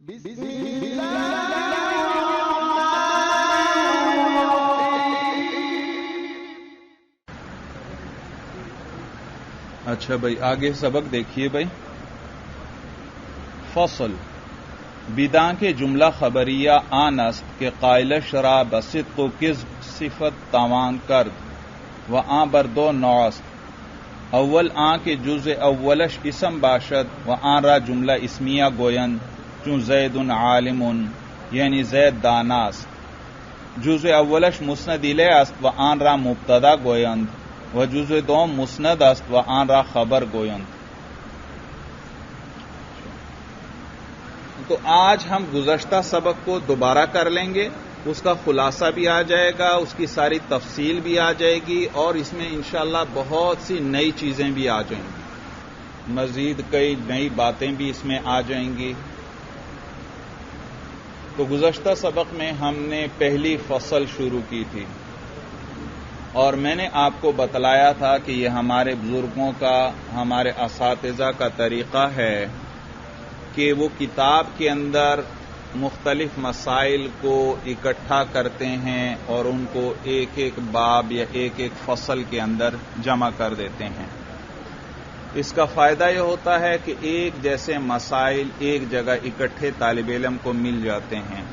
اچھا بھائی، آگے سبق دیکھیے بھائی. فصل بداں کے جملہ خبریہ آن است کے قائلش را بصدق و کذب صفت توان کرد و آن بر دو نوع است. اول آن کے جز اولش اسم باشد و آن را جملہ اسمیہ گویند چون زید عالم، یعنی زید داناست. جز اولش مسند الیہ است و آن را مبتدا گویند و جز دوم مسند است و آن را خبر گویند. تو آج ہم گزشتہ سبق کو دوبارہ کر لیں گے، اس کا خلاصہ بھی آ جائے گا، اس کی ساری تفصیل بھی آ جائے گی، اور اس میں انشاءاللہ بہت سی نئی چیزیں بھی آ جائیں گی، مزید کئی نئی باتیں بھی اس میں آ جائیں گی. تو گزشتہ سبق میں ہم نے پہلی فصل شروع کی تھی، اور میں نے آپ کو بتلایا تھا کہ یہ ہمارے بزرگوں کا، ہمارے اساتذہ کا طریقہ ہے کہ وہ کتاب کے اندر مختلف مسائل کو اکٹھا کرتے ہیں اور ان کو ایک ایک باب یا ایک ایک فصل کے اندر جمع کر دیتے ہیں. اس کا فائدہ یہ ہوتا ہے کہ ایک جیسے مسائل ایک جگہ اکٹھے طالب علم کو مل جاتے ہیں،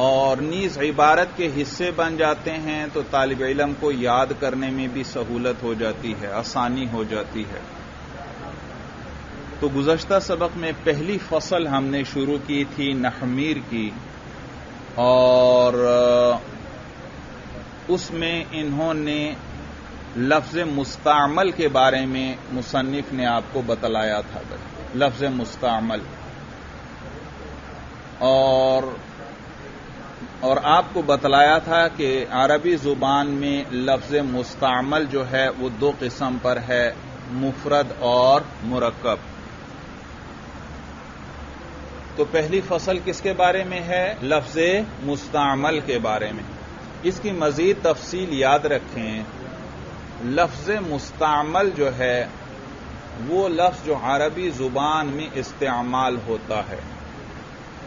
اور نیز عبارت کے حصے بن جاتے ہیں، تو طالب علم کو یاد کرنے میں بھی سہولت ہو جاتی ہے، آسانی ہو جاتی ہے. تو گزشتہ سبق میں پہلی فصل ہم نے شروع کی تھی نحمیر کی، اور اس میں انہوں نے لفظ مستعمل کے بارے میں مصنف نے آپ کو بتلایا تھا. لفظ مستعمل، اور آپ کو بتلایا تھا کہ عربی زبان میں لفظ مستعمل جو ہے وہ دو قسم پر ہے، مفرد اور مرکب. تو پہلی فصل کس کے بارے میں ہے؟ لفظ مستعمل کے بارے میں. اس کی مزید تفصیل یاد رکھیں. لفظ مستعمل جو ہے وہ لفظ جو عربی زبان میں استعمال ہوتا ہے.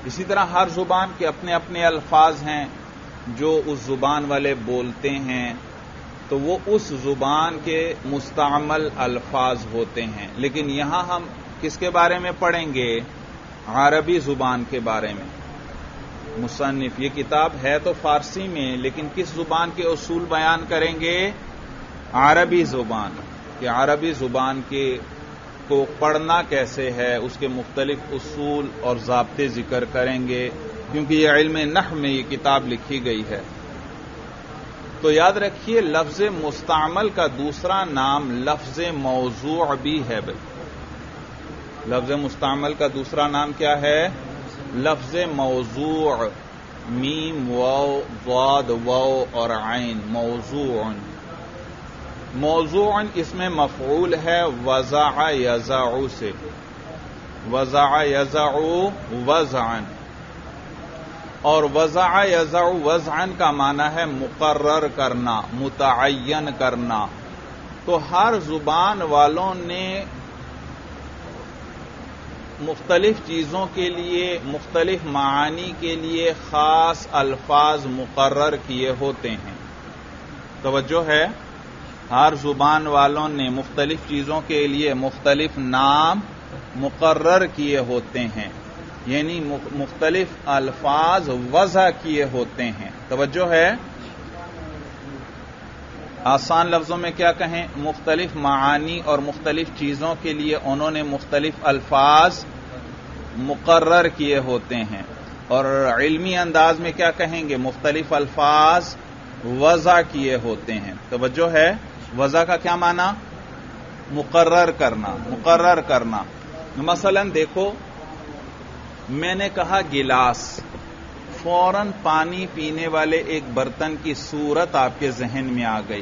اسی طرح ہر زبان کے اپنے اپنے الفاظ ہیں جو اس زبان والے بولتے ہیں، تو وہ اس زبان کے مستعمل الفاظ ہوتے ہیں. لیکن یہاں ہم کس کے بارے میں پڑھیں گے؟ عربی زبان کے بارے میں. مصنف یہ کتاب ہے تو فارسی میں، لیکن کس زبان کے اصول بیان کریں گے؟ عربی زبان. کہ عربی زبان کے کو پڑھنا کیسے ہے، اس کے مختلف اصول اور ضابطے ذکر کریں گے، کیونکہ یہ علم نحو میں یہ کتاب لکھی گئی ہے. تو یاد رکھیے لفظ مستعمل کا دوسرا نام لفظ موضوع بھی ہے. بھائی لفظ مستعمل کا دوسرا نام کیا ہے؟ لفظ موضوع. میم واو ضاد واو اور عین. موضوع. موضوع اس میں مفعول ہے وضع یضع سے. وضع یضع وضعا، اور وضع یضع وضعا کا معنی ہے مقرر کرنا، متعین کرنا. تو ہر زبان والوں نے مختلف چیزوں کے لیے، مختلف معانی کے لیے خاص الفاظ مقرر کیے ہوتے ہیں. توجہ ہے، ہر زبان والوں نے مختلف چیزوں کے لیے مختلف نام مقرر کیے ہوتے ہیں، یعنی مختلف الفاظ وضع کیے ہوتے ہیں. توجہ ہے. آسان لفظوں میں کیا کہیں؟ مختلف معانی اور مختلف چیزوں کے لیے انہوں نے مختلف الفاظ مقرر کیے ہوتے ہیں. اور علمی انداز میں کیا کہیں گے؟ مختلف الفاظ وضع کیے ہوتے ہیں. توجہ ہے. وضع کا کیا معنی؟ مقرر کرنا. مقرر کرنا. مثلا دیکھو، میں نے کہا گلاس، فوراً پانی پینے والے ایک برتن کی صورت آپ کے ذہن میں آ گئی،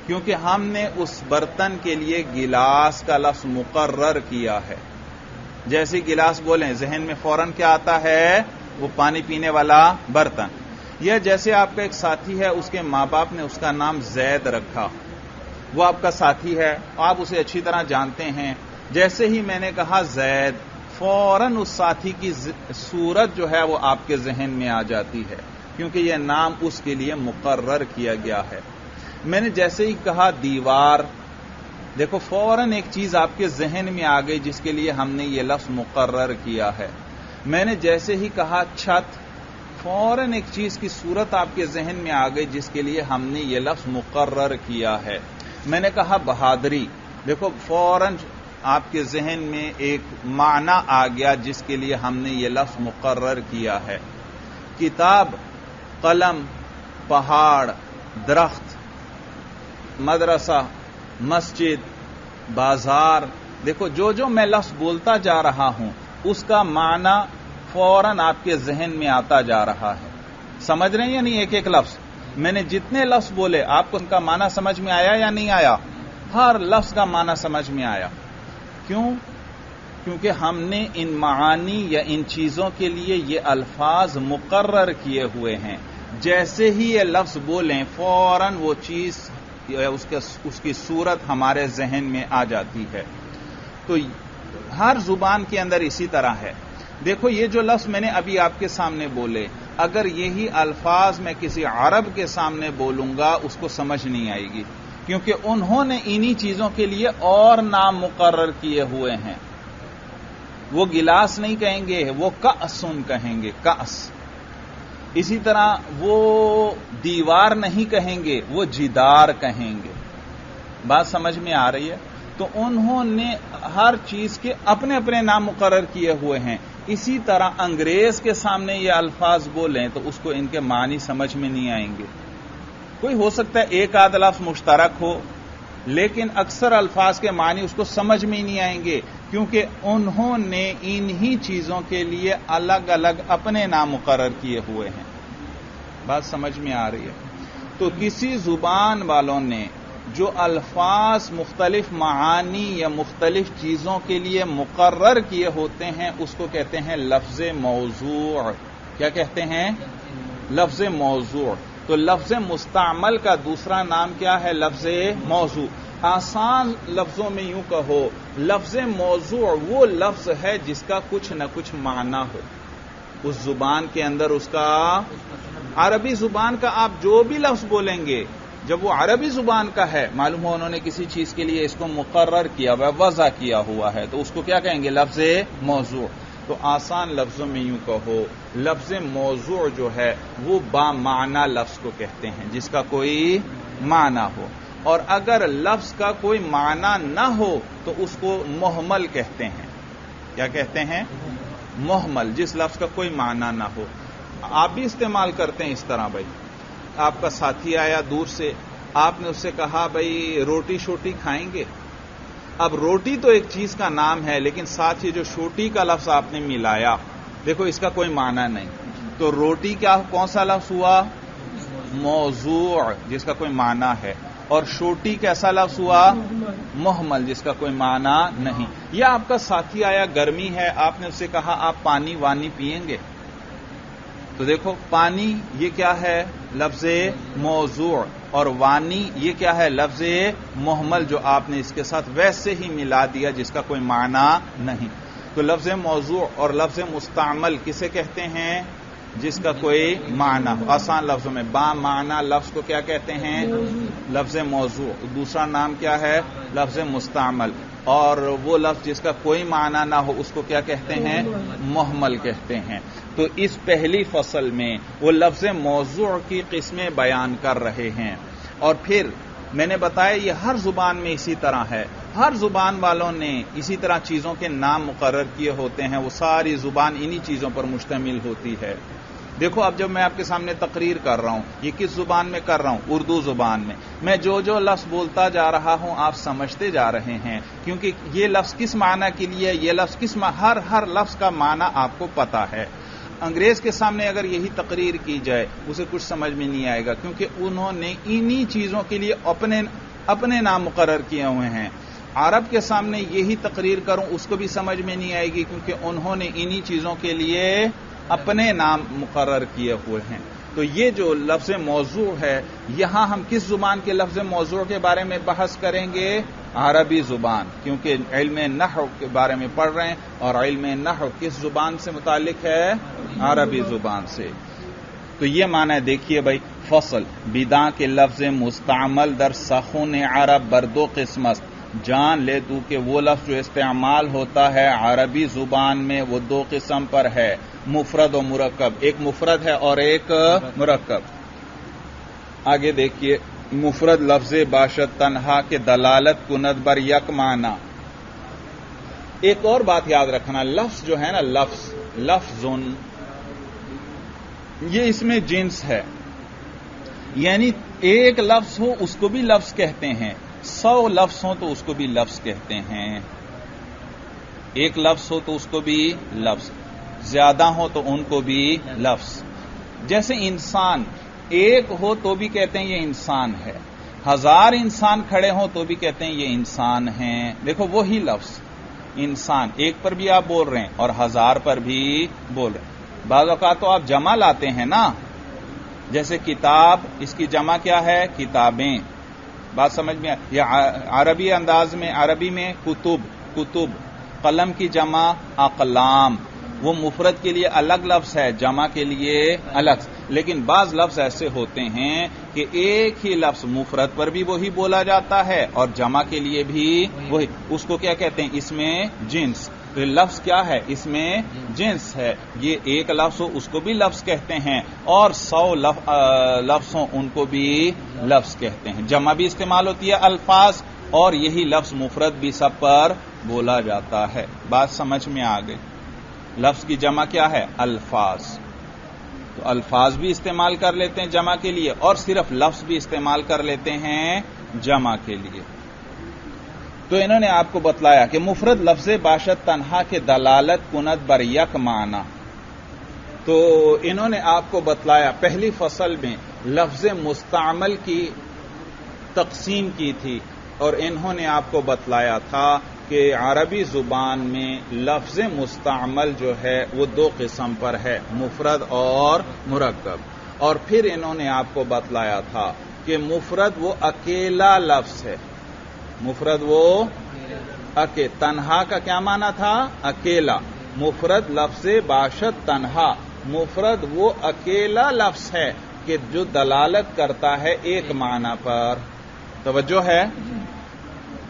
کیونکہ ہم نے اس برتن کے لیے گلاس کا لفظ مقرر کیا ہے. جیسے گلاس بولیں ذہن میں فوراً کیا آتا ہے؟ وہ پانی پینے والا برتن. یہ جیسے آپ کا ایک ساتھی ہے، اس کے ماں باپ نے اس کا نام زید رکھا، وہ آپ کا ساتھی ہے، آپ اسے اچھی طرح جانتے ہیں. جیسے ہی میں نے کہا زید، فوراً اس ساتھی کی صورت جو ہے وہ آپ کے ذہن میں آ جاتی ہے، کیونکہ یہ نام اس کے لیے مقرر کیا گیا ہے۔ میں نے جیسے ہی کہا دیوار، دیکھو فوراً ایک چیز آپ کے ذہن میں آ گئی جس کے لیے ہم نے یہ لفظ مقرر کیا ہے۔ میں نے جیسے ہی کہا چھت، فوراً ایک چیز کی صورت آپ کے ذہن میں آ گئی جس کے لیے ہم نے یہ لفظ مقرر کیا ہے۔ میں نے کہا بہادری، دیکھو فوراً آپ کے ذہن میں ایک معنی آ گیا جس کے لیے ہم نے یہ لفظ مقرر کیا ہے۔ کتاب، قلم، پہاڑ، درخت، مدرسہ، مسجد، بازار، دیکھو جو جو میں لفظ بولتا جا رہا ہوں اس کا معنی فوراً آپ کے ذہن میں آتا جا رہا ہے۔ سمجھ رہے ہیں یا نہیں؟ ایک ایک لفظ میں نے جتنے لفظ بولے آپ کو ان کا معنی سمجھ میں آیا یا نہیں آیا؟ ہر لفظ کا معنی سمجھ میں آیا۔ کیوں؟ کیونکہ ہم نے ان معانی یا ان چیزوں کے لیے یہ الفاظ مقرر کیے ہوئے ہیں۔ جیسے ہی یہ لفظ بولیں فوراً وہ چیز یا اس کی صورت ہمارے ذہن میں آ جاتی ہے۔ تو ہر زبان کے اندر اسی طرح ہے۔ دیکھو یہ جو لفظ میں نے ابھی آپ کے سامنے بولے، اگر یہی الفاظ میں کسی عرب کے سامنے بولوں گا اس کو سمجھ نہیں آئے گی، کیونکہ انہوں نے انہی چیزوں کے لیے اور نام مقرر کیے ہوئے ہیں۔ وہ گلاس نہیں کہیں گے، وہ کأسن کہیں گے، کأس۔ اسی طرح وہ دیوار نہیں کہیں گے، وہ جدار کہیں گے۔ بات سمجھ میں آ رہی ہے؟ تو انہوں نے ہر چیز کے اپنے اپنے نام مقرر کیے ہوئے ہیں۔ اسی طرح انگریز کے سامنے یہ الفاظ بولیں تو اس کو ان کے معنی سمجھ میں نہیں آئیں گے۔ کوئی ہو سکتا ہے ایک آدھ لفظ مشترک ہو، لیکن اکثر الفاظ کے معنی اس کو سمجھ میں نہیں آئیں گے، کیونکہ انہوں نے انہی چیزوں کے لیے الگ الگ اپنے نام مقرر کیے ہوئے ہیں۔ بات سمجھ میں آ رہی ہے؟ تو کسی زبان والوں نے جو الفاظ مختلف معانی یا مختلف چیزوں کے لیے مقرر کیے ہوتے ہیں اس کو کہتے ہیں لفظ موضوع۔ کیا کہتے ہیں؟ لفظ موضوع۔ تو لفظ مستعمل کا دوسرا نام کیا ہے؟ لفظ موضوع۔ آسان لفظوں میں یوں کہو، لفظ موضوع وہ لفظ ہے جس کا کچھ نہ کچھ معنی ہو اس زبان کے اندر۔ اس کا عربی زبان کا آپ جو بھی لفظ بولیں گے جب وہ عربی زبان کا ہے، معلوم ہو انہوں نے کسی چیز کے لیے اس کو مقرر کیا ہوا ہے، وضع کیا ہوا ہے، تو اس کو کیا کہیں گے؟ لفظ موضوع۔ تو آسان لفظوں میں یوں کہو، لفظ موضوع جو ہے وہ با معنی لفظ کو کہتے ہیں جس کا کوئی معنی ہو، اور اگر لفظ کا کوئی معنی نہ ہو تو اس کو محمل کہتے ہیں۔ کیا کہتے ہیں؟ محمل، جس لفظ کا کوئی معنی نہ ہو۔ آپ بھی استعمال کرتے ہیں اس طرح، بھائی آپ کا ساتھی آیا دور سے، آپ نے اس سے کہا بھائی روٹی شوٹی کھائیں گے؟ اب روٹی تو ایک چیز کا نام ہے، لیکن ساتھ ہی جو شوٹی کا لفظ آپ نے ملایا، دیکھو اس کا کوئی معنی نہیں، تو روٹی کون سا لفظ ہوا؟ موضوع، جس کا کوئی معنی ہے، اور شوٹی کیسا لفظ ہوا؟ محمل، جس کا کوئی معنی نہیں۔ یا آپ کا ساتھی آیا، گرمی ہے، آپ نے اس سے کہا آپ پانی وانی پیئیں گے؟ تو دیکھو پانی یہ کیا ہے؟ لفظ موضوع، اور وانی یہ کیا ہے؟ لفظ محمل، جو آپ نے اس کے ساتھ ویسے ہی ملا دیا جس کا کوئی معنی نہیں۔ تو لفظ موضوع اور لفظ مستعمل کسے کہتے ہیں؟ جس کا کوئی معنی ہو۔ آسان لفظوں میں با معنی لفظ کو کیا کہتے ہیں؟ لفظ موضوع۔ دوسرا نام کیا ہے؟ لفظ مستعمل۔ اور وہ لفظ جس کا کوئی معنی نہ ہو اس کو کیا کہتے ہیں؟ محمل کہتے ہیں۔ تو اس پہلی فصل میں وہ لفظ موضوع کی قسمیں بیان کر رہے ہیں، اور پھر میں نے بتایا یہ ہر زبان میں اسی طرح ہے، ہر زبان والوں نے اسی طرح چیزوں کے نام مقرر کیے ہوتے ہیں، وہ ساری زبان انہی چیزوں پر مشتمل ہوتی ہے۔ دیکھو اب جب میں آپ کے سامنے تقریر کر رہا ہوں، یہ کس زبان میں کر رہا ہوں؟ اردو زبان میں۔ میں جو جو لفظ بولتا جا رہا ہوں آپ سمجھتے جا رہے ہیں، کیونکہ یہ لفظ کس معنی کے لیے، یہ لفظ کس ہر لفظ کا معنی آپ کو پتا ہے۔ انگریز کے سامنے اگر یہی تقریر کی جائے اسے کچھ سمجھ میں نہیں آئے گا، کیونکہ انہوں نے انہی چیزوں کے لیے اپنے نام مقرر کیے ہوئے ہیں۔ عرب کے سامنے یہی تقریر کروں اس کو بھی سمجھ میں نہیں آئے گی، کیونکہ انہوں نے انہی چیزوں کے لیے اپنے نام مقرر کیے ہوئے ہیں۔ تو یہ جو لفظ موضوع ہے، یہاں ہم کس زبان کے لفظ موضوع کے بارے میں بحث کریں گے؟ عربی زبان، کیونکہ علم نحو کے بارے میں پڑھ رہے ہیں، اور علم نحو کس زبان سے متعلق ہے؟ عربی زبان سے. تو یہ معنی ہے، دیکھیے بھائی، فصل بداں کے لفظ مستعمل در سخن عرب بردو قسم است. جان لے تو کہ وہ لفظ جو استعمال ہوتا ہے عربی زبان میں وہ دو قسم پر ہے، مفرد و مرکب. ایک مفرد ہے اور ایک مرکب. آگے دیکھیے، مفرد لفظ باشد تنہا کے دلالت کند بر یک معنی. ایک اور بات یاد رکھنا، لفظ جو ہے نا، لفظن، یہ اس میں جنس ہے، یعنی ایک لفظ ہو اس کو بھی لفظ کہتے ہیں، 100 لفظ ہوں تو اس کو بھی لفظ کہتے ہیں. ایک لفظ ہو تو اس کو بھی لفظ، زیادہ ہو تو ان کو بھی لفظ. جیسے انسان ایک ہو تو بھی کہتے ہیں یہ انسان ہے، 1000 انسان کھڑے ہوں تو بھی کہتے ہیں یہ انسان ہیں. دیکھو وہی لفظ انسان، ایک پر بھی آپ بول رہے ہیں اور 1000 پر بھی بول رہے ہیں. بعض اوقات تو آپ جمع لاتے ہیں نا، جیسے کتاب، اس کی جمع کیا ہے؟ کتابیں. بات سمجھ میں؟ یا عربی انداز میں، عربی میں کتب. قلم کی جمع اقلام. وہ مفرد کے لیے الگ لفظ ہے، جمع کے لیے الگ. لیکن بعض لفظ ایسے ہوتے ہیں کہ ایک ہی لفظ مفرد پر بھی وہی بولا جاتا ہے اور جمع کے لیے بھی وہی. اس کو کیا کہتے ہیں؟ اس میں جنس. تو لفظ کیا ہے؟ اس میں جنس ہے. یہ ایک لفظ ہو اس کو بھی لفظ کہتے ہیں، اور 100 لفظ ہوں ان کو بھی لفظ کہتے ہیں. جمع بھی استعمال ہوتی ہے الفاظ، اور یہی لفظ مفرد بھی سب پر بولا جاتا ہے. بات سمجھ میں آ گئی؟ لفظ کی جمع کیا ہے؟ الفاظ. تو الفاظ بھی استعمال کر لیتے ہیں جمع کے لیے، اور صرف لفظ بھی استعمال کر لیتے ہیں جمع کے لیے. تو انہوں نے آپ کو بتلایا کہ مفرد لفظ باشد تنہا کے دلالت کند بر یک معنی. تو انہوں نے آپ کو بتلایا پہلی فصل میں لفظ مستعمل کی تقسیم کی تھی، اور انہوں نے آپ کو بتلایا تھا کہ عربی زبان میں لفظ مستعمل جو ہے وہ 2 قسم پر ہے، مفرد اور مرکب. اور پھر انہوں نے آپ کو بتلایا تھا کہ مفرد وہ اکیلا لفظ ہے. مفرد وہ تنہا کا کیا معنی تھا؟ اکیلا. مفرد لفظ باشد تنہا، مفرد وہ اکیلا لفظ ہے کہ جو دلالت کرتا ہے ایک معنی پر. توجہ ہے؟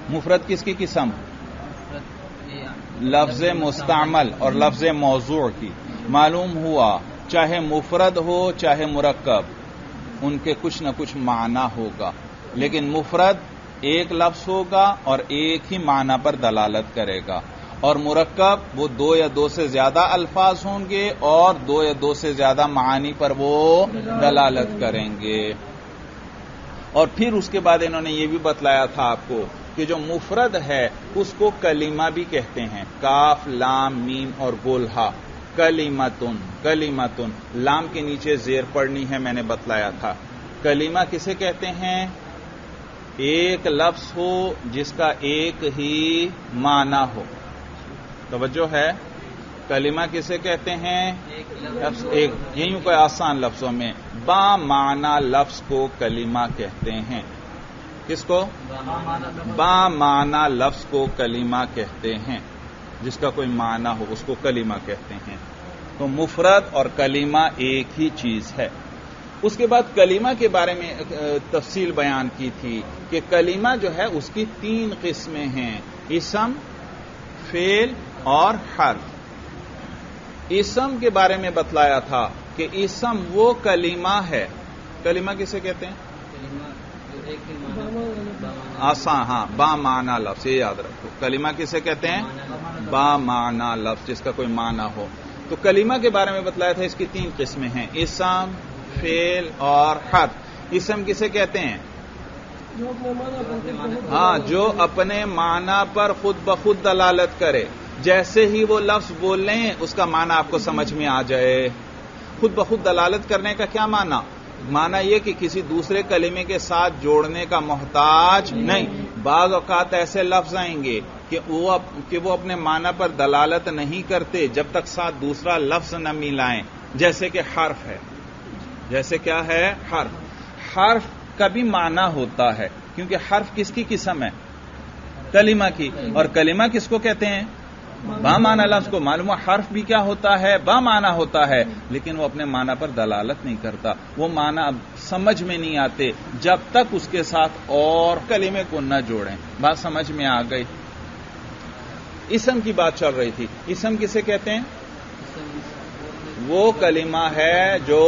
مفرد کس کی قسم؟ لفظ مستعمل اور لفظ موضوع کی. معلوم ہوا چاہے مفرد ہو چاہے مرکب، ان کے کچھ نہ کچھ معنی ہوگا، لیکن مفرد ایک لفظ ہوگا اور ایک ہی معنی پر دلالت کرے گا، اور مرکب وہ 2 یا 2 سے زیادہ الفاظ ہوں گے اور 2 یا 2 سے زیادہ معانی پر وہ دلالت کریں گے. اور پھر اس کے بعد انہوں نے یہ بھی بتلایا تھا آپ کو کہ جو مفرد ہے اس کو کلمہ بھی کہتے ہیں، کاف لام میم اور گولہا. کلمتن، لام کے نیچے زیر پڑنی ہے، میں نے بتلایا تھا. کلمہ کسے کہتے ہیں؟ ایک لفظ ہو جس کا ایک ہی معنی ہو. توجہ ہے؟ کلمہ کسے کہتے ہیں؟ ایک، یہی کوئی آسان لفظوں میں با معنی لفظ کو کلمہ کہتے ہیں. کس کو؟ با معنی لفظ کو کلمہ کہتے ہیں. جس کا کوئی معنی ہو اس کو کلمہ کہتے ہیں. تو مفرد اور کلمہ ایک ہی چیز ہے. اس کے بعد کلمہ کے بارے میں تفصیل بیان کی تھی کہ کلمہ جو ہے اس کی 3 قسمیں ہیں، اسم، فعل اور حرف. اسم کے بارے میں بتلایا تھا کہ اسم وہ کلمہ ہے. کلمہ کسے کہتے ہیں؟ آسان، ہاں، با معنی لفظ، یہ یاد رکھو. کلمہ کسے کہتے ہیں؟ با معنی لفظ، جس کا کوئی معنی ہو. تو کلمہ کے بارے میں بتلایا تھا اس کی 3 قسمیں ہیں، اسم، فعل اور حرف. اسم کسے کہتے ہیں؟ ہاں، جو اپنے معنی پر خود بخود دلالت کرے. جیسے ہی وہ لفظ بولیں اس کا معنی آپ کو سمجھ میں آ جائے. خود بخود دلالت کرنے کا کیا معنی؟ معنی یہ کہ کسی دوسرے کلمے کے ساتھ جوڑنے کا محتاج نہیں. بعض اوقات ایسے لفظ آئیں گے کہ وہ اپنے معنی پر دلالت نہیں کرتے جب تک ساتھ دوسرا لفظ نہ ملائیں. جیسے کہ حرف ہے. جیسے کیا ہے؟ حرف. حرف کا بھی معنی ہوتا ہے، کیونکہ حرف کس کی قسم ہے؟ کلمہ کی. اور کلمہ کس کو کہتے ہیں؟ بامعنی لفظ کو. معلوم حرف بھی کیا ہوتا ہے؟ بامعنی ہوتا ہے، لیکن وہ اپنے معنی پر دلالت نہیں کرتا. وہ معنی اب سمجھ میں نہیں آتے جب تک اس کے ساتھ اور کلمے کو نہ جوڑیں. بات سمجھ میں آ گئی؟ اسم کی بات چل رہی تھی. اسم کسے کہتے ہیں؟ وہ کلمہ ہے جو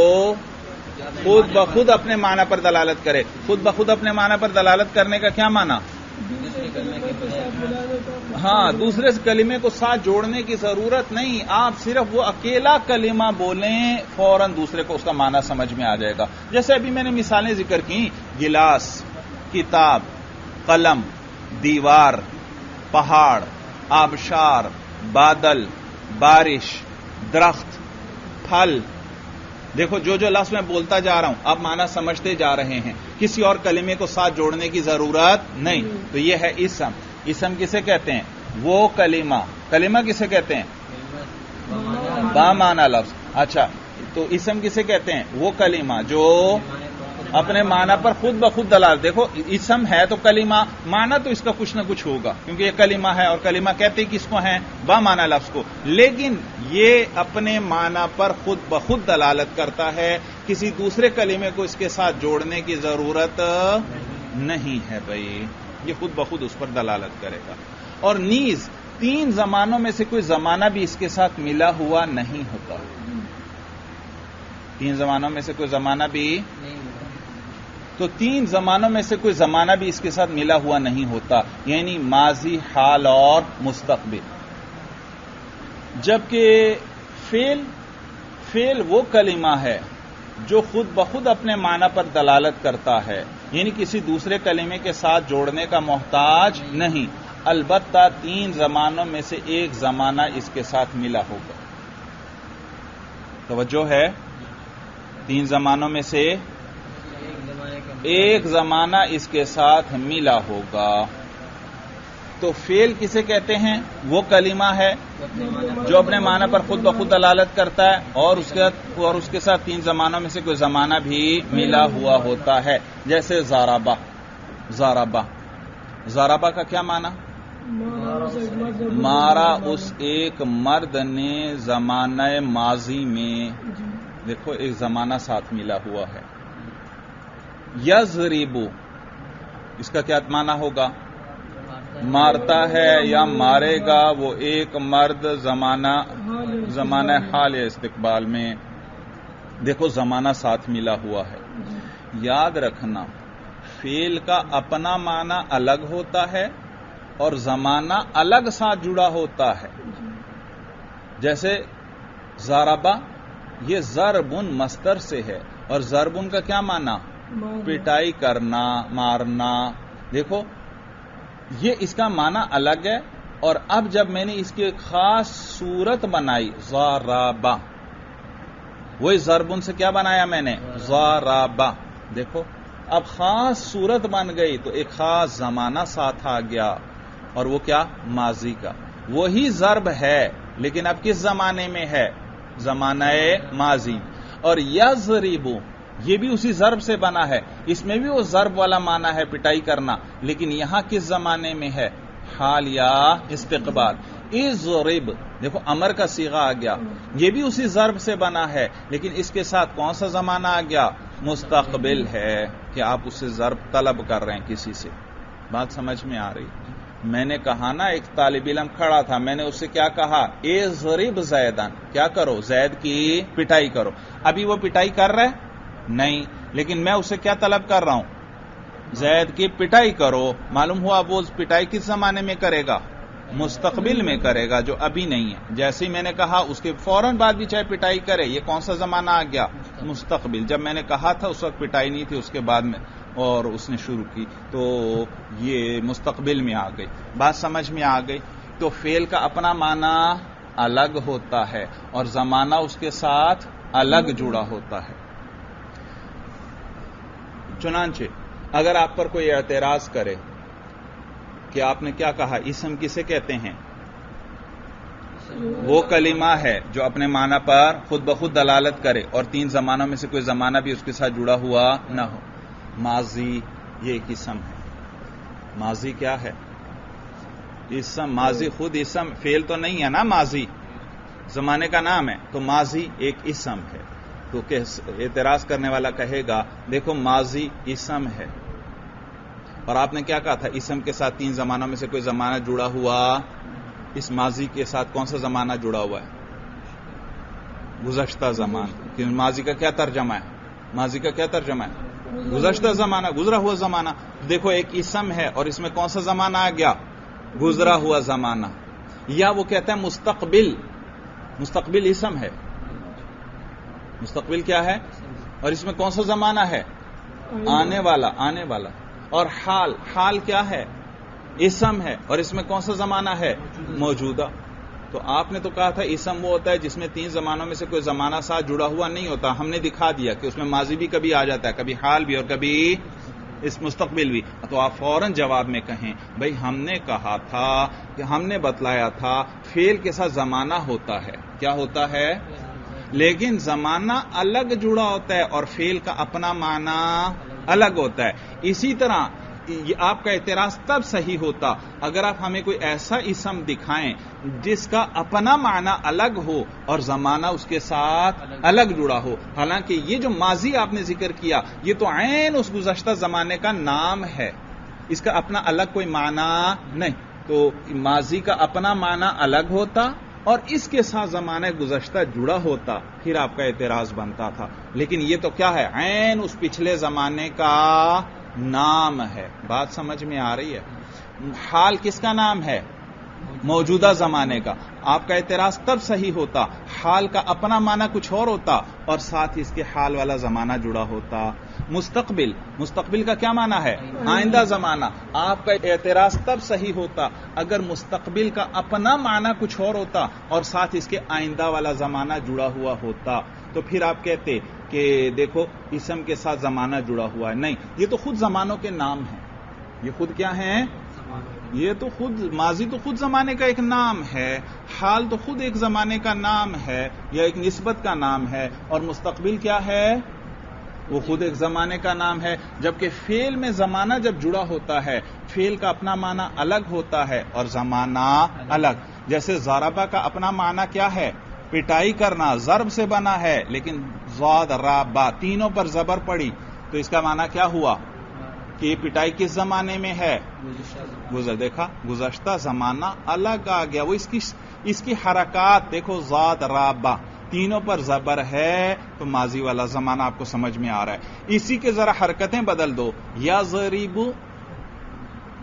خود بخود اپنے معنی پر دلالت کرے. خود بخود اپنے معنی پر دلالت کرنے کا کیا معنی؟ ہاں، دوسرے کلمے کو ساتھ جوڑنے کی ضرورت نہیں. آپ صرف وہ اکیلا کلمہ بولیں، فوراً دوسرے کو اس کا معنی سمجھ میں آ جائے گا. جیسے ابھی میں نے مثالیں ذکر کی: گلاس، کتاب، قلم، دیوار، پہاڑ، آبشار، بادل، بارش، درخت، پھل. دیکھو جو لفظ میں بولتا جا رہا ہوں آپ معنی سمجھتے جا رہے ہیں، کسی اور کلمے کو ساتھ جوڑنے کی ضرورت نہیں. تو یہ ہے اسم. اسم کسے کہتے ہیں؟ وہ کلمہ. کلمہ کسے کہتے ہیں؟ بامعنی لفظ. اچھا، تو اسم کسے کہتے ہیں؟ وہ کلمہ جو اپنے معنی پر خود بخود دلالت. دیکھو اسم ہے تو کلمہ، معنی تو اس کا کچھ نہ کچھ ہوگا کیونکہ یہ کلمہ ہے، اور کلمہ کہتے کس کو ہیں؟ بامعنی لفظ کو. لیکن یہ اپنے معنی پر خود بخود دلالت کرتا ہے، کسی دوسرے کلمے کو اس کے ساتھ جوڑنے کی ضرورت نہیں ہے. بھائی یہ خود بخود اس پر دلالت کرے گا. اور نیز 3 زمانوں میں سے کوئی زمانہ بھی اس کے ساتھ ملا ہوا نہیں ہوتا. 3 زمانوں میں سے کوئی زمانہ بھی تو 3 زمانوں میں سے کوئی زمانہ بھی اس کے ساتھ ملا ہوا نہیں ہوتا، یعنی ماضی، حال اور مستقبل. جبکہ فعل وہ کلمہ ہے جو خود بخود اپنے معنی پر دلالت کرتا ہے، یعنی کسی دوسرے کلمے کے ساتھ جوڑنے کا محتاج نہیں. البتہ 3 زمانوں میں سے ایک زمانہ اس کے ساتھ ملا ہوگا. توجہ ہے؟ 3 زمانوں میں سے ایک زمانہ اس کے ساتھ ملا ہوگا. تو فعل کسے کہتے ہیں؟ وہ کلمہ ہے جو اپنے معنی پر خود بخود دلالت کرتا ہے اور اس کے ساتھ 3 زمانوں میں سے کوئی زمانہ بھی ملا ہوا ہوتا ہے. جیسے ضربہ. ضربہ کا کیا معنی؟ مارا اس ایک مرد نے زمانہ ماضی میں. دیکھو ایک زمانہ ساتھ ملا ہوا ہے. یضرب، اس کا کیا معنی ہوگا؟ مارتا ہے یا مارے گا وہ ایک مرد زمانہ حال یا استقبال میں. دیکھو زمانہ ساتھ ملا ہوا ہے. یاد رکھنا فعل کا اپنا معنی الگ ہوتا ہے اور زمانہ الگ ساتھ جڑا ہوتا ہے. جیسے ضربہ، یہ ضربن مصدر سے ہے، اور ضربن کا کیا معنی؟ پٹائی کرنا، مارنا. دیکھو یہ اس کا معنی الگ ہے، اور اب جب میں نے اس کی ایک خاص صورت بنائی ضربہ، وہی ضربن سے کیا بنایا میں نے؟ ضربہ. دیکھو اب خاص صورت بن گئی تو ایک خاص زمانہ ساتھ آ گیا، اور وہ کیا؟ ماضی کا. وہی ضرب ہے لیکن اب کس زمانے میں ہے؟ زمانہ ماضی. اور یضرب یہ بھی اسی ضرب سے بنا ہے، اس میں بھی وہ ضرب والا معنی ہے پٹائی کرنا، لیکن یہاں کس زمانے میں ہے؟ حال یا استقبال. اضرب، دیکھو امر کا صیغہ آ گیا، یہ بھی اسی ضرب سے بنا ہے لیکن اس کے ساتھ کون سا زمانہ آ گیا؟ مستقبل ہے، کہ آپ اس سے ضرب طلب کر رہے ہیں کسی سے. بات سمجھ میں آ رہی؟ میں نے کہا نا ایک طالب علم کھڑا تھا، میں نے اس سے کیا کہا؟ اضرب زیدن، کیا کرو؟ زید کی پٹائی کرو. ابھی وہ پٹائی کر رہا ہے؟ نہیں، لیکن میں اسے کیا طلب کر رہا ہوں؟ زید کی پٹائی کرو. معلوم ہوا وہ پٹائی کس زمانے میں کرے گا؟ مستقبل میں کرے گا، جو ابھی نہیں ہے. جیسے ہی میں نے کہا اس کے فوراً بعد بھی چاہے پٹائی کرے، یہ کون سا زمانہ آ گیا؟ مستقبل. جب میں نے کہا تھا اس وقت پٹائی نہیں تھی، اس کے بعد میں اور اس نے شروع کی تو یہ مستقبل میں آ گئی. بات سمجھ میں آ گئی؟ تو فعل کا اپنا معنی الگ ہوتا ہے اور زمانہ اس کے ساتھ الگ جڑا ہوتا ہے. چنانچہ اگر آپ پر کوئی اعتراض کرے کہ آپ نے کیا کہا اسم کسے کہتے ہیں؟ وہ کلمہ ہے جو اپنے معنی پر خود بخود دلالت کرے اور 3 زمانوں میں سے کوئی زمانہ بھی اس کے ساتھ جڑا ہوا نہ ہو. ماضی یہ ایک اسم ہے. ماضی کیا ہے؟ اسم ماضی خود اسم فعل تو نہیں ہے نا، ماضی زمانے کا نام ہے، تو ماضی ایک اسم ہے. تو اعتراض کرنے والا کہے گا دیکھو ماضی اسم ہے، اور آپ نے کیا کہا تھا اسم کے ساتھ 3 زمانوں میں سے کوئی زمانہ جڑا ہوا، اس ماضی کے ساتھ کون سا زمانہ جڑا ہوا ہے؟ گزشتہ زمانہ. کیونکہ ماضی کا کیا ترجمہ ہے؟ ماضی کا کیا ترجمہ ہے؟ گزشتہ زمانہ، گزرا ہوا زمانہ. دیکھو ایک اسم ہے اور اس میں کون سا زمانہ آ گیا؟ گزرا ہوا زمانہ. یا وہ کہتا ہے مستقبل، مستقبل اسم ہے، مستقبل کیا ہے؟ اور اس میں کون سا زمانہ ہے؟ آنے والا، آنے والا. اور حال، حال کیا ہے؟ اسم ہے، اور اس میں کون سا زمانہ ہے؟ موجودہ. تو آپ نے تو کہا تھا اسم وہ ہوتا ہے جس میں 3 زمانوں میں سے کوئی زمانہ ساتھ جڑا ہوا نہیں ہوتا. ہم نے دکھا دیا کہ اس میں ماضی بھی کبھی آ جاتا ہے، کبھی حال بھی، اور کبھی اس مستقبل بھی. تو آپ فوراً جواب میں کہیں بھئی ہم نے کہا تھا کہ ہم نے بتلایا تھا فعل کے ساتھ زمانہ ہوتا ہے. کیا ہوتا ہے؟ لیکن زمانہ الگ جڑا ہوتا ہے اور فعل کا اپنا معنی الگ ہوتا ہے. اسی طرح یہ آپ کا اعتراض تب صحیح ہوتا اگر آپ ہمیں کوئی ایسا اسم دکھائیں جس کا اپنا معنی الگ ہو اور زمانہ اس کے ساتھ الگ جڑا ہو. حالانکہ یہ جو ماضی آپ نے ذکر کیا یہ تو عین اس گزشتہ زمانے کا نام ہے، اس کا اپنا الگ کوئی معنی نہیں. تو ماضی کا اپنا معنی الگ ہوتا اور اس کے ساتھ زمانہ گزشتہ جڑا ہوتا، پھر آپ کا اعتراض بنتا تھا. لیکن یہ تو کیا ہے؟ عین اس پچھلے زمانے کا نام ہے. بات سمجھ میں آ رہی ہے؟ حال کس کا نام ہے؟ موجودہ زمانے کا. آپ کا اعتراض تب صحیح ہوتا حال کا اپنا معنی کچھ اور ہوتا اور ساتھ ہی اس کے حال والا زمانہ جڑا ہوتا. مستقبل، مستقبل کا کیا معنی ہے؟ آئندہ زمانہ. آپ کا اعتراض تب صحیح ہوتا اگر مستقبل کا اپنا معنی کچھ اور ہوتا اور ساتھ اس کے آئندہ والا زمانہ جڑا ہوا ہوتا. تو پھر آپ کہتے کہ دیکھو اسم کے ساتھ زمانہ جڑا ہوا ہے. نہیں، یہ تو خود زمانوں کے نام ہیں. یہ خود کیا ہیں؟ یہ تو خود ماضی تو خود زمانے کا ایک نام ہے، حال تو خود ایک زمانے کا نام ہے یا ایک نسبت کا نام ہے، اور مستقبل کیا ہے؟ وہ خود ایک زمانے کا نام ہے. جبکہ فعل میں زمانہ جب جڑا ہوتا ہے فعل کا اپنا معنی الگ ہوتا ہے اور زمانہ الگ. جیسے ضربہ کا اپنا معنی کیا ہے؟ پٹائی کرنا، ضرب سے بنا ہے، لیکن ضاد را با تینوں پر زبر پڑی تو اس کا معنی کیا ہوا کہ یہ پٹائی کس زمانے میں ہے؟ دیکھا گزشتہ زمانہ الگ آ گیا. وہ اس کی حرکات دیکھو، ضاد را با تینوں پر زبر ہے تو ماضی والا زمانہ آپ کو سمجھ میں آ رہا ہے. اسی کے ذرا حرکتیں بدل دو، یا ضریبو،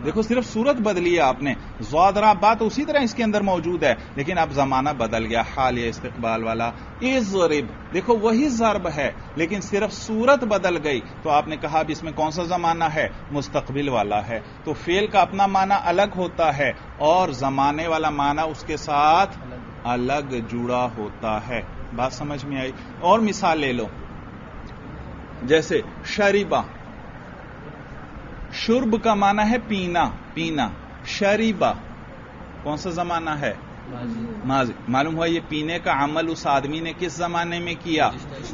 دیکھو صرف صورت بدلی ہے آپ نے. ضاد را با تو اسی طرح اس کے اندر موجود ہے لیکن اب زمانہ بدل گیا، حال یا استقبال والا. اضرب، دیکھو وہی ضرب ہے لیکن صرف صورت بدل گئی. تو آپ نے کہا اب اس میں کون سا زمانہ ہے؟ مستقبل والا ہے. تو فعل کا اپنا معنی الگ ہوتا ہے اور زمانے والا معنی اس کے ساتھ الگ جڑا ہوتا ہے. بات سمجھ میں آئی؟ اور مثال لے لو، جیسے شریبہ، شرب کا معنی ہے پینا، پینا. شریبہ کون سا زمانہ ہے؟ ماضی. معلوم ہوا یہ پینے کا عمل اس آدمی نے کس زمانے میں کیا؟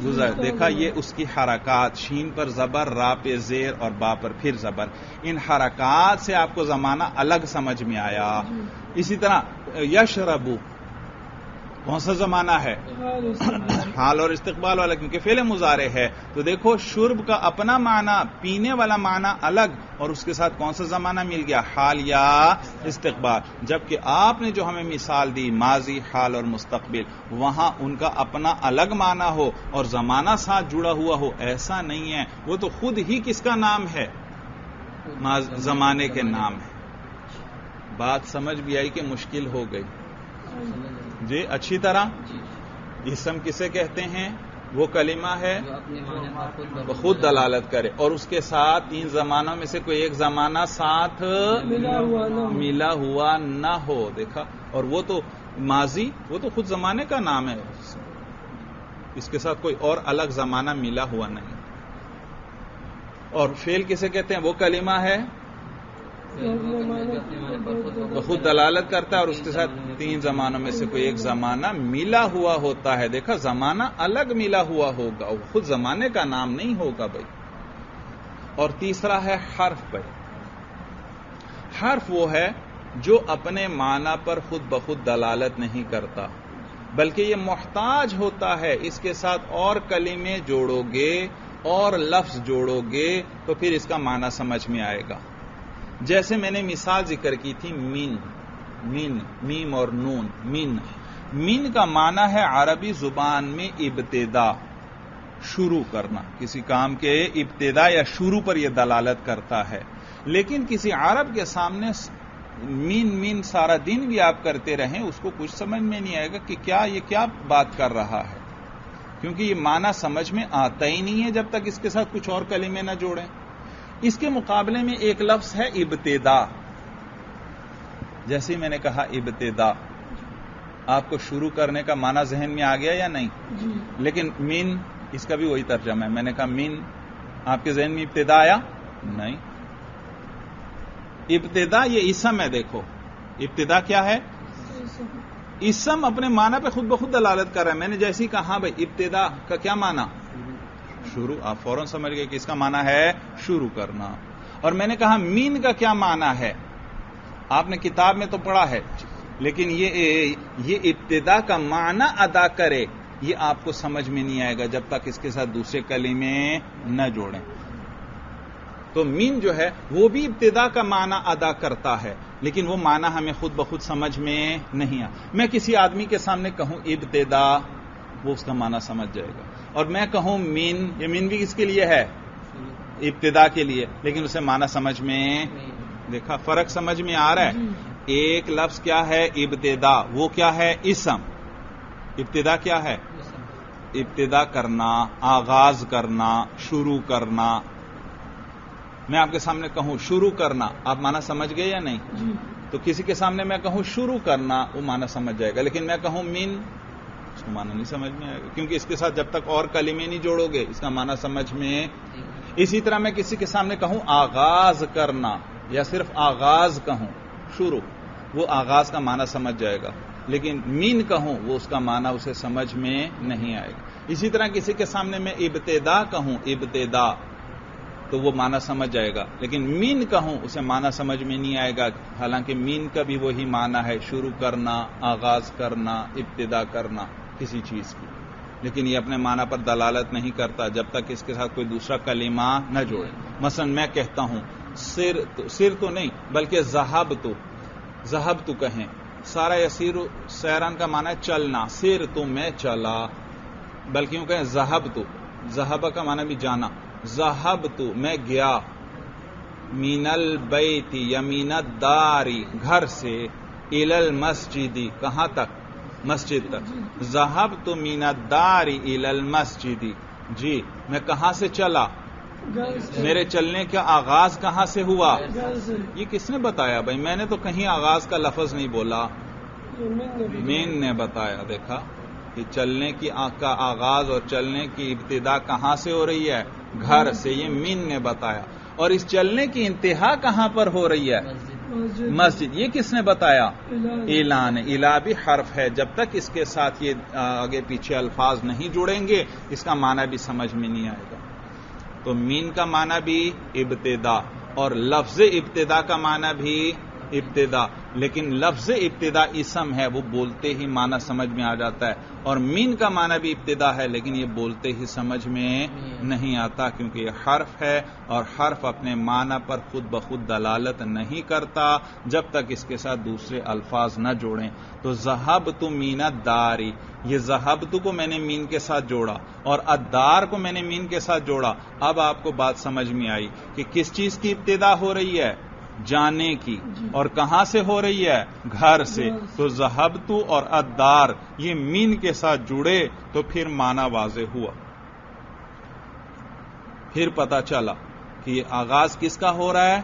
گزر. دیکھا یہ اس کی حرکات، شین پر زبر، را پہ زیر اور با پر پھر زبر، ان حرکات سے آپ کو زمانہ الگ سمجھ میں آیا. اسی طرح یشربو کون سا زمانہ ہے؟ حال اور استقبال والا، کیونکہ فعل مضارع ہے. تو دیکھو شرب کا اپنا معنی، پینے والا معنی الگ اور اس کے ساتھ کون سا زمانہ مل گیا؟ حال یا استقبال. جبکہ آپ نے جو ہمیں مثال دی ماضی، حال اور مستقبل، وہاں ان کا اپنا الگ معنی ہو اور زمانہ ساتھ جڑا ہوا ہو، ایسا نہیں ہے. وہ تو خود ہی کس کا نام ہے؟ زمانے کے نام ہے. بات سمجھ بھی آئی کہ مشکل ہو گئی؟ جی اچھی طرح. اسم کسے کہتے ہیں؟ وہ کلمہ ہے خود دلالت کرے اور اس کے ساتھ 3 زمانوں میں سے کوئی ایک زمانہ ساتھ ملا ہوا نہ ہو. دیکھا، اور وہ تو ماضی وہ تو خود زمانے کا نام ہے، اس کے ساتھ کوئی اور الگ زمانہ ملا ہوا نہیں. اور فعل کسے کہتے ہیں؟ وہ کلمہ ہے خود دلالت کرتا ہے اور اس کے ساتھ 3 زمانوں میں سے کوئی ایک زمانہ ملا ہوا ہوتا ہے. دیکھا زمانہ الگ ملا ہوا ہوگا، وہ خود زمانے کا نام نہیں ہوگا بھائی. اور تیسرا ہے حرف. بھائی حرف وہ ہے جو اپنے معنی پر خود بخود دلالت نہیں کرتا، بلکہ یہ محتاج ہوتا ہے اس کے ساتھ اور کلمے جوڑو گے اور لفظ جوڑو گے تو پھر اس کا معنی سمجھ میں آئے گا. جیسے میں نے مثال ذکر کی تھی من، میم اور نون. من کا معنی ہے عربی زبان میں ابتدا، شروع کرنا، کسی کام کے ابتدا یا شروع پر یہ دلالت کرتا ہے. لیکن کسی عرب کے سامنے مین سارا دن بھی آپ کرتے رہیں اس کو کچھ سمجھ میں نہیں آئے گا کہ یہ کیا بات کر رہا ہے، کیونکہ یہ معنی سمجھ میں آتا ہی نہیں ہے جب تک اس کے ساتھ کچھ اور کلمے نہ جوڑیں. اس کے مقابلے میں ایک لفظ ہے ابتدا. جیسے میں نے کہا ابتدا، آپ کو شروع کرنے کا معنی ذہن میں آ گیا یا نہیں؟ لیکن مین، اس کا بھی وہی ترجمہ ہے. میں نے کہا مین، آپ کے ذہن میں ابتدا آیا؟ نہیں. ابتدا یہ اسم ہے. دیکھو ابتدا کیا ہے؟ اسم اپنے معنی پہ خود بخود دلالت کر رہا ہے. میں نے جیسے ہی کہا ہاں بھائی ابتدا کا کیا معنی؟ شروع. آپ فوراً سمجھ گئے کہ اس کا معنی ہے شروع کرنا. اور میں نے کہا مین کا کیا معنی ہے؟ آپ نے کتاب میں تو پڑھا ہے، لیکن یہ ابتدا کا معنی ادا کرے یہ آپ کو سمجھ میں نہیں آئے گا جب تک اس کے ساتھ دوسرے کلمے نہ جوڑیں. تو مین جو ہے وہ بھی ابتدا کا معنی ادا کرتا ہے، لیکن وہ معنی ہمیں خود بخود سمجھ میں نہیں آ. میں کسی آدمی کے سامنے کہوں ابتدا، وہ اس کا معنی سمجھ جائے گا. اور میں کہوں مین، یہ مین بھی کس کے لیے ہے؟ ابتدا کے لیے، لیکن اسے معنی سمجھ میں، دیکھا فرق سمجھ میں آ رہا ہے. ایک لفظ کیا ہے؟ ابتدا. وہ کیا ہے؟ اسم. ابتدا کیا ہے؟ ابتدا کرنا، آغاز کرنا، شروع کرنا. میں آپ کے سامنے کہوں شروع کرنا، آپ معنی سمجھ گئے یا نہیں؟ تو کسی کے سامنے میں کہوں شروع کرنا، وہ معنی سمجھ جائے گا. لیکن میں کہوں مین، اس کو معنی نہیں سمجھ میں آئے گا، کیونکہ اس کے ساتھ جب تک اور کلمے نہیں جوڑو گے اس کا معنی سمجھ میں. اسی طرح میں کسی کے سامنے کہوں آغاز کرنا یا صرف آغاز کہوں شروع، وہ آغاز کا معنی سمجھ جائے گا. لیکن مین کہوں وہ اس کا معنی اسے سمجھ میں نہیں آئے گا. اسی طرح کسی کے سامنے میں ابتدا کہوں ابتدا تو وہ معنی سمجھ جائے گا. لیکن مین کہوں اسے معنی سمجھ میں نہیں آئے گا، حالانکہ مین کا بھی وہی معنی ہے شروع کرنا، آغاز کرنا، ابتدا کرنا کسی چیز کی. لیکن یہ اپنے معنی پر دلالت نہیں کرتا جب تک اس کے ساتھ کوئی دوسرا کلمہ نہ جوڑے. مثلا میں کہتا ہوں سر تو نہیں بلکہ ذہب تو کہیں. سارا یسیر سیران کا معنی ہے چلنا. سیر تو میں چلا، بلکہ یوں کہیں ذہب کا معنی بھی جانا. ذہب تو میں گیا. من البیت یا من الداری گھر سے، الی المسجد کہاں تک؟ مسجد تک. ذہبت من الداری الی المسجد. جی میں کہاں سے چلا؟ میرے چلنے کا آغاز کہاں سے ہوا؟ یہ کس نے بتایا بھائی؟ میں نے تو کہیں آغاز کا لفظ نہیں بولا، مین نے بتایا. دیکھا کہ چلنے کی کا آغاز اور چلنے کی ابتدا کہاں سے ہو رہی ہے؟ گھر سے. یہ مین نے بتایا. اور اس چلنے کی انتہا کہاں پر ہو رہی ہے؟ مسجد. یہ کس نے بتایا؟ اعلان. الا بھی حرف ہے، جب تک اس کے ساتھ یہ آگے پیچھے الفاظ نہیں جڑیں گے اس کا معنی بھی سمجھ میں نہیں آئے گا. تو مین کا معنی بھی ابتدا اور لفظ ابتدا کا معنی بھی ابتدا. لیکن لفظ ابتدا اسم ہے، وہ بولتے ہی معنی سمجھ میں آ جاتا ہے. اور مین کا معنی بھی ابتدا ہے لیکن یہ بولتے ہی سمجھ میں نہیں آتا، کیونکہ یہ حرف ہے اور حرف اپنے معنی پر خود بخود دلالت نہیں کرتا جب تک اس کے ساتھ دوسرے الفاظ نہ جوڑیں. تو ذہبت من الداری، یہ ذہبت کو میں نے مین کے ساتھ جوڑا اور الدار کو میں نے مین کے ساتھ جوڑا. اب آپ کو بات سمجھ میں آئی کہ کس چیز کی ابتدا ہو رہی ہے؟ جانے کی. اور کہاں سے ہو رہی ہے؟ گھر سے. تو ذہبت اور الدار یہ مین کے ساتھ جڑے تو پھر معنی واضح ہوا. پھر پتا چلا کہ یہ آغاز کس کا ہو رہا ہے؟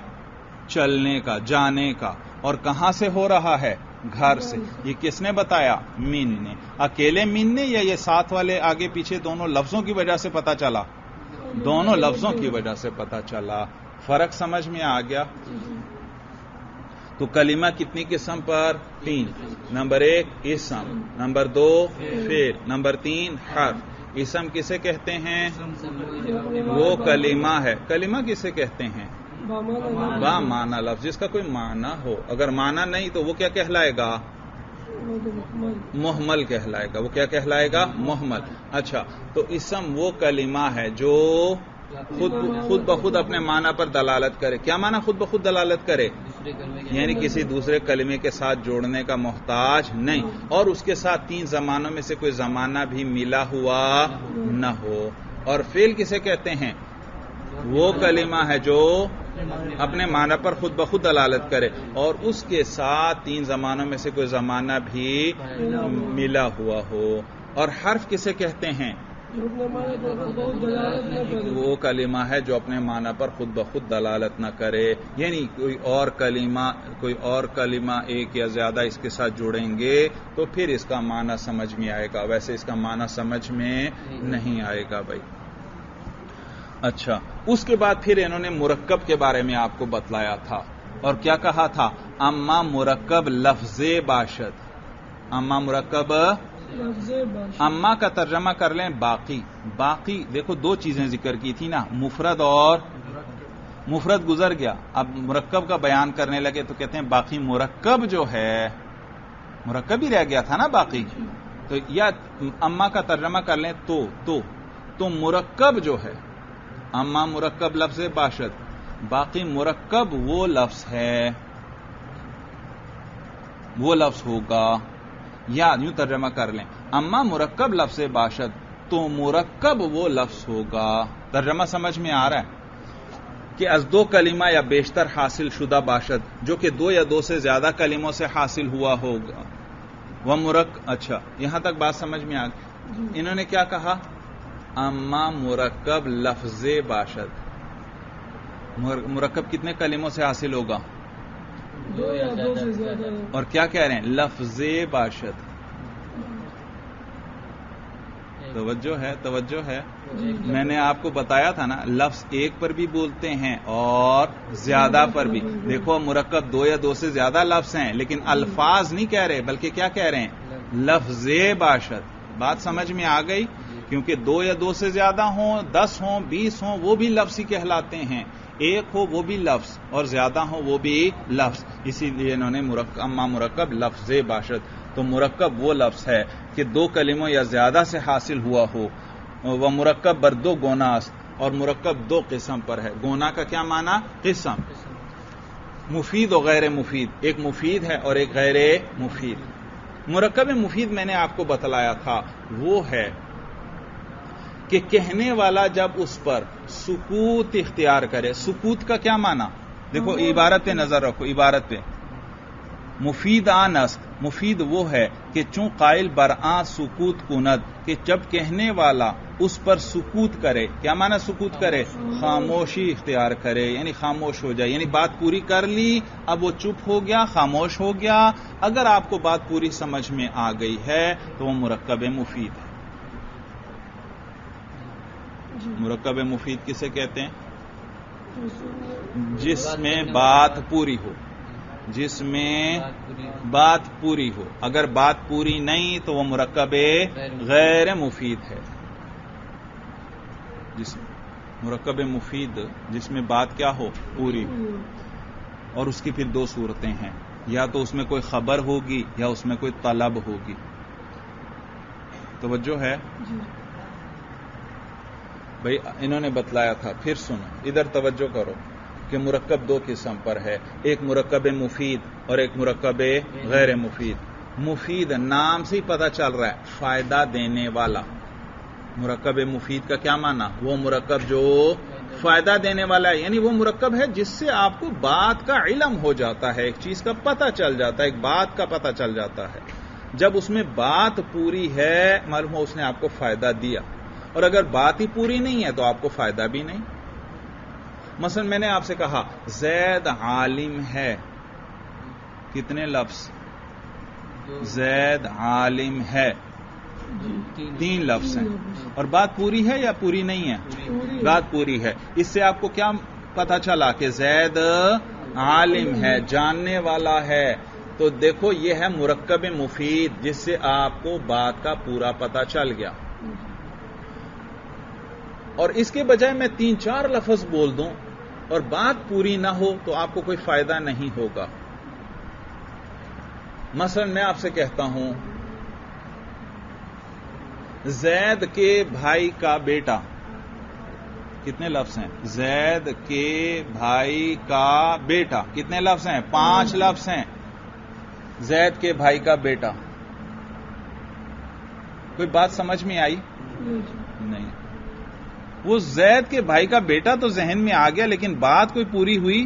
چلنے کا، جانے کا. اور کہاں سے ہو رہا ہے؟ گھر سے. یہ کس نے بتایا؟ مین نے. اکیلے مین نے یا یہ ساتھ والے آگے پیچھے دونوں لفظوں کی وجہ سے پتا چلا؟ دونوں لفظوں کی وجہ سے پتا چلا. فرق سمجھ میں آ گیا؟ تو کلمہ کتنی قسم پر؟ 3. نمبر 1 اسم، نمبر 2 فعل، نمبر 3 حرف. اسم کسے کہتے ہیں؟ وہ کلمہ ہے. کلمہ کسے کہتے ہیں؟ با معنی لفظ، جس کا کوئی معنی ہو. اگر معنی نہیں تو وہ کیا کہلائے گا؟ محمل کہلائے گا. وہ کیا کہلائے گا؟ محمل. اچھا، تو اسم وہ کلمہ ہے جو خود بخود اپنے معنی پر دلالت کرے. کیا معنی خود بخود دلالت کرے؟ یعنی کسی دوسرے کلمے کے ساتھ جوڑنے کا محتاج نہیں، اور اس کے ساتھ تین زمانوں میں سے کوئی زمانہ بھی ملا ہوا نہ ہو. اور فعل کسے کہتے ہیں؟ وہ کلمہ ہے جو اپنے معنی پر خود بخود دلالت کرے اور اس کے ساتھ تین زمانوں میں سے کوئی زمانہ بھی ملا ہوا ہو. اور حرف کسے کہتے ہیں؟ وہ کلمہ ہے جو اپنے معنی پر خود بخود دلالت نہ کرے. یعنی کوئی اور کلمہ ایک یا زیادہ اس کے ساتھ جوڑیں گے تو پھر اس کا معنی سمجھ میں آئے گا، ویسے اس کا معنی سمجھ میں نہیں آئے گا بھائی. اچھا، اس کے بعد پھر انہوں نے مرکب کے بارے میں آپ کو بتلایا تھا، اور کیا کہا تھا؟ اما مرکب لفظ باشد. اما مرکب اما کا ترجمہ کر لیں باقی. باقی دیکھو دو چیزیں ذکر کی تھی نا، مفرد اور مفرد گزر گیا، اب مرکب کا بیان کرنے لگے تو کہتے ہیں باقی. مرکب جو ہے مرکب ہی رہ گیا تھا نا باقی. تو یا اما کا ترجمہ کر لیں تو مرکب جو ہے، اما مرکب لفظ باشد، باقی مرکب وہ لفظ ہے، وہ لفظ ہوگا. یا یوں ترجمہ کر لیں، اما مرکب لفظ باشد تو مرکب وہ لفظ ہوگا. ترجمہ سمجھ میں آ رہا ہے کہ از دو کلمہ یا بیشتر حاصل شدہ باشد، جو کہ دو یا دو سے زیادہ کلموں سے حاصل ہوا ہوگا. وہ اچھا، یہاں تک بات سمجھ میں آ گئی. انہوں نے کیا کہا؟ اما مرکب لفظ باشد. مرکب کتنے کلموں سے حاصل ہوگا؟ اور کیا کہہ رہے ہیں؟ لفظ باشد. توجہ ہے. میں نے آپ کو بتایا تھا نا، لفظ ایک پر بھی بولتے ہیں اور زیادہ پر بھی. دیکھو مرکب دو یا دو سے زیادہ لفظ ہیں لیکن الفاظ نہیں کہہ رہے بلکہ کیا کہہ رہے ہیں؟ لفظ باشد. بات سمجھ میں آ گئی؟ کیونکہ دو یا دو سے زیادہ ہوں، 10 ہوں، 20 ہوں، وہ بھی لفظ ہی کہلاتے ہیں. ایک ہو وہ بھی لفظ اور زیادہ ہو وہ بھی لفظ. اسی لیے انہوں نے اما مرکب لفظ باشد. تو مرکب وہ لفظ ہے کہ دو کلموں یا زیادہ سے حاصل ہوا ہو. وہ مرکب بر دو گونا است، اور مرکب دو قسم پر ہے. گونا کا کیا معنی؟ قسم. مفید و غیر مفید. ایک مفید ہے اور ایک غیر مفید. مرکب مفید میں نے آپ کو بتلایا تھا وہ ہے کہ کہنے والا جب اس پر سکوت اختیار کرے. سکوت کا کیا معنی؟ دیکھو عبارت پہ نظر رکھو، عبارت پہ. مفید آن است، مفید وہ ہے کہ چون قائل برآں سکوت کند، کہ جب کہنے والا اس پر سکوت کرے. کیا معنی سکوت کرے؟ خاموشی اختیار کرے، یعنی خاموش ہو جائے. یعنی بات پوری کر لی، اب وہ چپ ہو گیا، خاموش ہو گیا. اگر آپ کو بات پوری سمجھ میں آ گئی ہے تو وہ مرکب مفید ہے. مرکب مفید کسے کہتے ہیں؟ جس میں بات پوری ہو، جس میں بات پوری ہو. اگر بات پوری نہیں تو وہ مرکب غیر مفید ہے. مرکب مفید جس میں بات کیا ہو؟ پوری ہو. اور اس کی پھر دو صورتیں ہیں، یا تو اس میں کوئی خبر ہوگی یا اس میں کوئی طلب ہوگی. توجہ ہے بھئی؟ انہوں نے بتلایا تھا. پھر سنو، ادھر توجہ کرو کہ مرکب دو قسم پر ہے، ایک مرکب مفید اور ایک مرکب غیر مفید. مفید نام سے ہی پتہ چل رہا ہے، فائدہ دینے والا. مرکب مفید کا کیا معنی؟ وہ مرکب جو فائدہ دینے والا ہے. یعنی وہ مرکب ہے جس سے آپ کو بات کا علم ہو جاتا ہے، ایک چیز کا پتہ چل جاتا ہے، ایک بات کا پتہ چل جاتا ہے. جب اس میں بات پوری ہے معلوم ہو اس نے آپ کو فائدہ دیا، اور اگر بات ہی پوری نہیں ہے تو آپ کو فائدہ بھی نہیں. مثلا میں نے آپ سے کہا زید عالم ہے. کتنے لفظ؟ زید عالم ہے، 3 لفظ ہیں. اور بات پوری ہے یا پوری نہیں ہے؟ بات پوری ہے. اس سے آپ کو کیا پتا چلا؟ کہ زید عالم ہے، جاننے والا ہے. تو دیکھو یہ ہے مرکب مفید جس سے آپ کو بات کا پورا پتا چل گیا. اور اس کے بجائے میں 3-4 لفظ بول دوں اور بات پوری نہ ہو تو آپ کو کوئی فائدہ نہیں ہوگا. مثلا میں آپ سے کہتا ہوں زید کے بھائی کا بیٹا. کتنے لفظ ہیں؟ زید کے بھائی کا بیٹا. کتنے لفظ ہیں؟ 5 لفظ ہیں. زید کے بھائی کا بیٹا. کوئی بات سمجھ میں آئی؟ نہیں. وہ زید کے بھائی کا بیٹا تو ذہن میں آ گیا، لیکن بات کوئی پوری ہوئی؟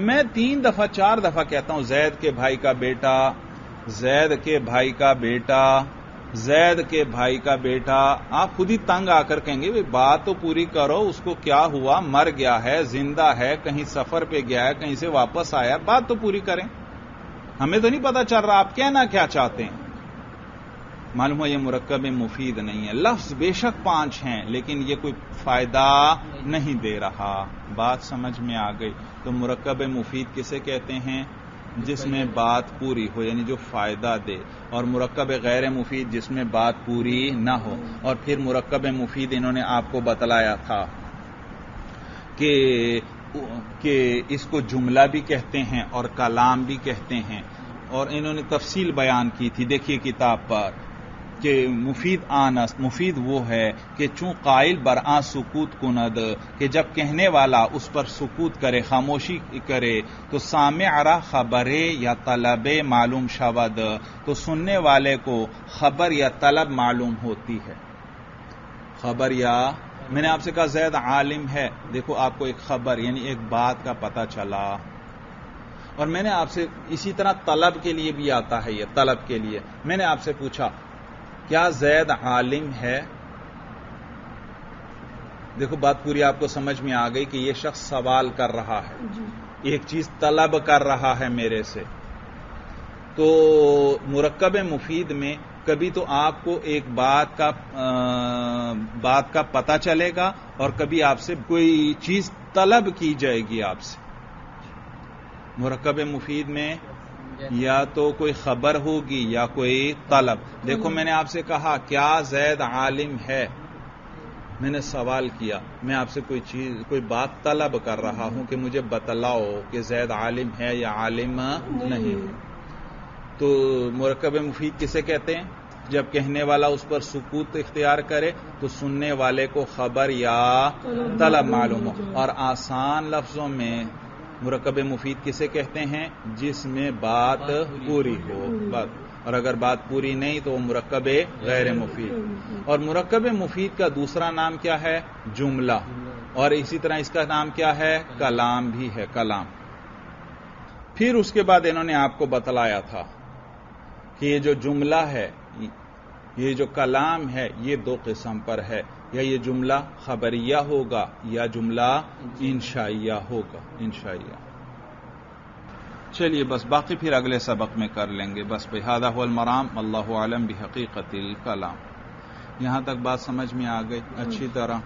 میں 3 دفعہ 4 دفعہ کہتا ہوں زید کے بھائی کا بیٹا، زید کے بھائی کا بیٹا، زید کے بھائی کا بیٹا. آپ خود ہی تنگ آ کر کہیں گے بات تو پوری کرو، اس کو کیا ہوا؟ مر گیا ہے، زندہ ہے، کہیں سفر پہ گیا ہے، کہیں سے واپس آیا؟ بات تو پوری کریں. ہمیں تو نہیں پتا چل رہا آپ کہنا کیا چاہتے ہیں. معلوم ہے یہ مرکب مفید نہیں ہے. لفظ بے شک 5 ہیں لیکن یہ کوئی فائدہ نہیں دے رہا. بات سمجھ میں آ گئی؟ تو مرکب مفید کسے کہتے ہیں؟ جس میں بات پوری ہو، یعنی جو فائدہ دے. اور مرکب غیر مفید جس میں بات پوری نہ ہو. اور پھر مرکب مفید انہوں نے آپ کو بتلایا تھا کہ اس کو جملہ بھی کہتے ہیں اور کلام بھی کہتے ہیں، اور انہوں نے تفصیل بیان کی تھی. دیکھیے کتاب پر کہ مفید وہ ہے کہ چون قائل برآں سکوت کند، کہ جب کہنے والا اس پر سکوت کرے، خاموشی کرے، تو سامع را خبرے یا طلب معلوم شود، تو سننے والے کو خبر یا طلب معلوم ہوتی ہے. خبر یا، میں نے آپ سے کہا زید عالم ہے، دیکھو آپ کو ایک خبر یعنی ایک بات کا پتہ چلا. اور میں نے آپ سے اسی طرح طلب کے لیے بھی آتا ہے، یہ طلب کے لیے میں نے آپ سے پوچھا کیا زید عالم ہے؟ دیکھو بات پوری آپ کو سمجھ میں آ گئی کہ یہ شخص سوال کر رہا ہے، ایک چیز طلب کر رہا ہے میرے سے. تو مرکب مفید میں کبھی تو آپ کو ایک بات کا پتہ چلے گا اور کبھی آپ سے کوئی چیز طلب کی جائے گی آپ سے. مرکب مفید میں یا تو کوئی خبر ہوگی یا کوئی طلب. دیکھو میں نے آپ سے کہا کیا زید عالم ہے، میں نے سوال کیا، میں آپ سے کوئی بات طلب کر رہا ہوں کہ مجھے بتلاؤ کہ زید عالم ہے یا عالم نہیں ہے. تو مرکب مفید کسے کہتے ہیں؟ جب کہنے والا اس پر سکوت اختیار کرے تو سننے والے کو خبر یا طلب معلوم ہو. اور آسان لفظوں میں مرکب مفید کسے کہتے ہیں؟ جس میں بات پوری ہو. اور اگر بات پوری نہیں تو وہ مرکب غیر مفید. اور مرکب مفید کا دوسرا نام کیا ہے؟ جملہ. اور اسی طرح اس کا نام کیا ہے؟ کلام بھی ہے، کلام. پھر اس کے بعد انہوں نے آپ کو بتلایا تھا کہ یہ جو جملہ ہے، یہ جو کلام ہے، یہ 2 قسم پر ہے. یا یہ جملہ خبریہ ہوگا یا جملہ انشائیہ ہوگا. انشائیہ. چلیے بس باقی پھر اگلے سبق میں کر لیں گے. بس بہذا هو المرام، اللہ اعلم بحقیقت الکلام. یہاں تک بات سمجھ میں آ گئی اچھی طرح؟